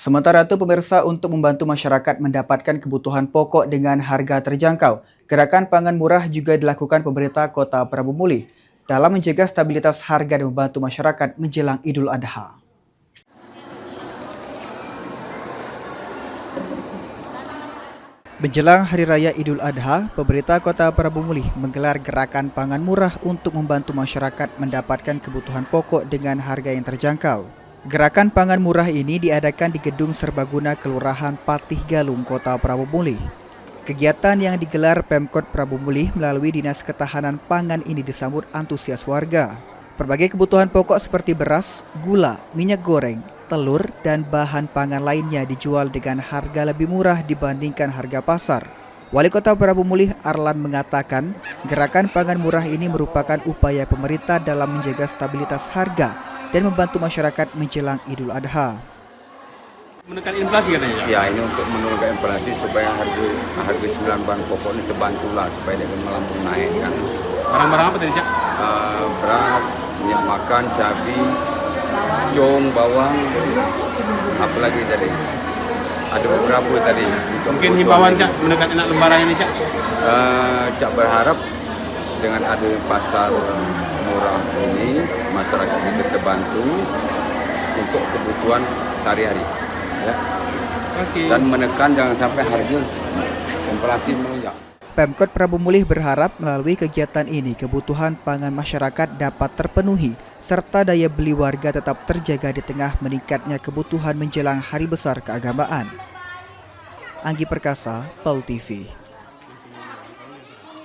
Sementara itu, pemirsa, untuk membantu masyarakat mendapatkan kebutuhan pokok dengan harga terjangkau, gerakan pangan murah juga dilakukan pemerintah Kota Prabu Mulih dalam menjaga stabilitas harga dan membantu masyarakat menjelang Idul Adha. Menjelang Hari Raya Idul Adha, pemerintah Kota Prabu Mulih menggelar gerakan pangan murah untuk membantu masyarakat mendapatkan kebutuhan pokok dengan harga yang terjangkau. Gerakan pangan murah ini diadakan di Gedung Serbaguna Kelurahan Patih Galung, Kota Prabu Mulih. Kegiatan yang digelar Pemkot Prabu Mulih melalui Dinas Ketahanan Pangan ini disambut antusias warga. Berbagai kebutuhan pokok seperti beras, gula, minyak goreng, telur, dan bahan pangan lainnya dijual dengan harga lebih murah dibandingkan harga pasar. Wali Kota Prabu Mulih Arlan mengatakan, gerakan pangan murah ini merupakan upaya pemerintah dalam menjaga stabilitas harga dan membantu masyarakat menjelang Idul Adha. Menekan inflasi katanya? Ya, ini untuk menurunkan inflasi supaya harga 9 bahan pokok ini terbantulah supaya dia melambung naik kan. Barang-barang apa tadi, Cak? Beras, minyak makan, cabai, jong, bawang, apa lagi tadi? Ada beberapa tadi. Mungkin himbauan, Cak, mendekati anak lebaran ini, Cak? Cak berharap dengan ada pasar murah ini masyarakat kita terbantu untuk kebutuhan sehari-hari, ya. Oke. Dan menekan jangan sampai harga inflasi melonjak. Pemkot Prabu Mulih berharap melalui kegiatan ini kebutuhan pangan masyarakat dapat terpenuhi serta daya beli warga tetap terjaga di tengah meningkatnya kebutuhan menjelang hari besar keagamaan. Anggi Perkasa, PAL TV.